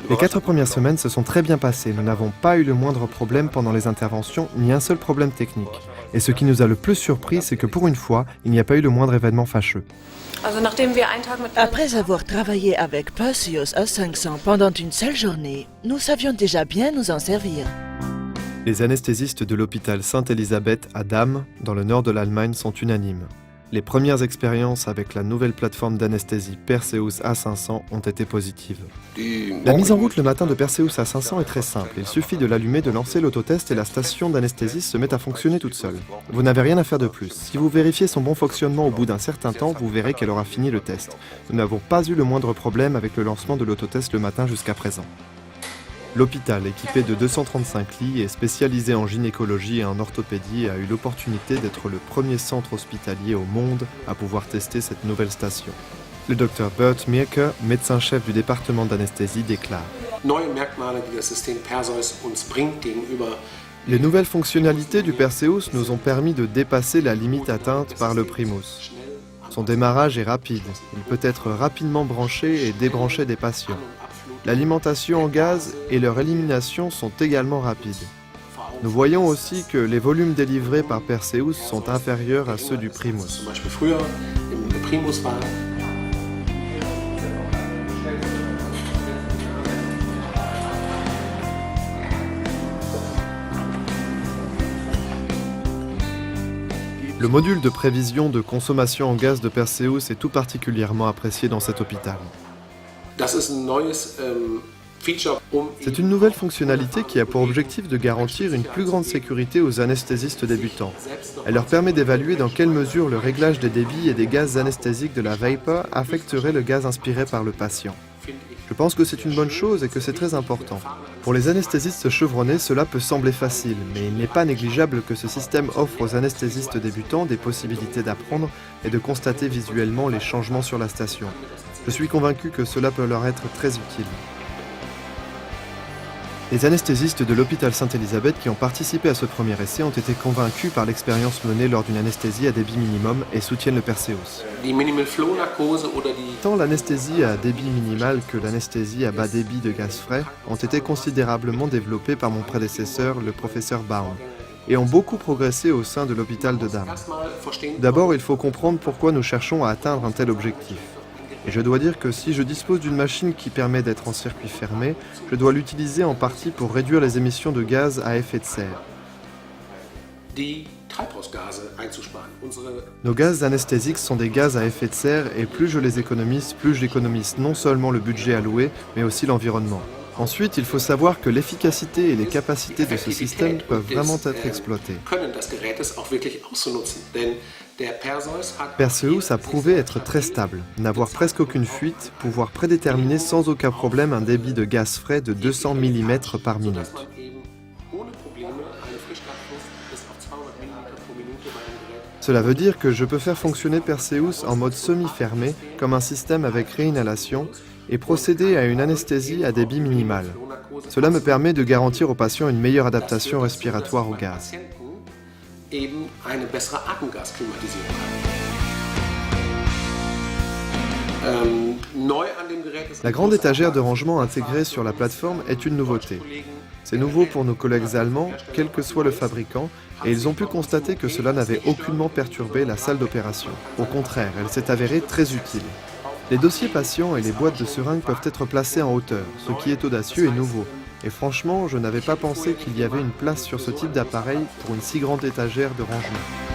Les 4 premières semaines se sont très bien passées. Nous n'avons pas eu le moindre problème pendant les interventions, ni un seul problème technique. Et ce qui nous a le plus surpris, c'est que pour une fois, il n'y a pas eu le moindre événement fâcheux. Après avoir travaillé avec Perseus A500 pendant une seule journée, nous savions déjà bien nous en servir. Les anesthésistes de l'hôpital Sainte-Élisabeth à Damme, dans le nord de l'Allemagne, sont unanimes. Les premières expériences avec la nouvelle plateforme d'anesthésie Perseus A500 ont été positives. La mise en route le matin de Perseus A500 est très simple. Il suffit de l'allumer, de lancer l'autotest et la station d'anesthésie se met à fonctionner toute seule. Vous n'avez rien à faire de plus. Si vous vérifiez son bon fonctionnement au bout d'un certain temps, vous verrez qu'elle aura fini le test. Nous n'avons pas eu le moindre problème avec le lancement de l'autotest le matin jusqu'à présent. L'hôpital, équipé de 235 lits et spécialisé en gynécologie et en orthopédie, a eu l'opportunité d'être le premier centre hospitalier au monde à pouvoir tester cette nouvelle station. Le docteur Bert Mirke, médecin-chef du département d'anesthésie, déclare: Les nouvelles fonctionnalités du Perseus nous ont permis de dépasser la limite atteinte par le Primus. Son démarrage est rapide, il peut être rapidement branché et débranché des patients. L'alimentation en gaz et leur élimination sont également rapides. Nous voyons aussi que les volumes délivrés par Perseus sont inférieurs à ceux du Primus. Le module de prévision de consommation en gaz de Perseus est tout particulièrement apprécié dans cet hôpital. C'est une nouvelle fonctionnalité qui a pour objectif de garantir une plus grande sécurité aux anesthésistes débutants. Elle leur permet d'évaluer dans quelle mesure le réglage des débits et des gaz anesthésiques de la vapor affecterait le gaz inspiré par le patient. Je pense que c'est une bonne chose et que c'est très important. Pour les anesthésistes chevronnés, cela peut sembler facile, mais il n'est pas négligeable que ce système offre aux anesthésistes débutants des possibilités d'apprendre et de constater visuellement les changements sur la station. Je suis convaincu que cela peut leur être très utile. Les anesthésistes de l'hôpital Sainte-Élisabeth qui ont participé à ce premier essai ont été convaincus par l'expérience menée lors d'une anesthésie à débit minimum et soutiennent le Perseus. Tant l'anesthésie à débit minimal que l'anesthésie à bas débit de gaz frais ont été considérablement développées par mon prédécesseur, le professeur Baum, et ont beaucoup progressé au sein de l'hôpital de Damme. D'abord, il faut comprendre pourquoi nous cherchons à atteindre un tel objectif. Et je dois dire que si je dispose d'une machine qui permet d'être en circuit fermé, je dois l'utiliser en partie pour réduire les émissions de gaz à effet de serre. Nos gaz anesthésiques sont des gaz à effet de serre et plus je les économise, plus j'économise non seulement le budget alloué, mais aussi l'environnement. Ensuite, il faut savoir que l'efficacité et les capacités de ce système peuvent vraiment être exploitées. Perseus a prouvé être très stable, n'avoir presque aucune fuite, pouvoir prédéterminer sans aucun problème un débit de gaz frais de 200 mm par minute. Cela veut dire que je peux faire fonctionner Perseus en mode semi-fermé, comme un système avec réinhalation, et procéder à une anesthésie à débit minimal. Cela me permet de garantir aux patients une meilleure adaptation respiratoire au gaz. La grande étagère de rangement intégrée sur la plateforme est une nouveauté. C'est nouveau pour nos collègues allemands, quel que soit le fabricant, et ils ont pu constater que cela n'avait aucunement perturbé la salle d'opération. Au contraire, elle s'est avérée très utile. Les dossiers patients et les boîtes de seringues peuvent être placés en hauteur, ce qui est audacieux et nouveau. Et franchement, je n'avais pas pensé qu'il y avait une place sur ce type d'appareil pour une si grande étagère de rangement.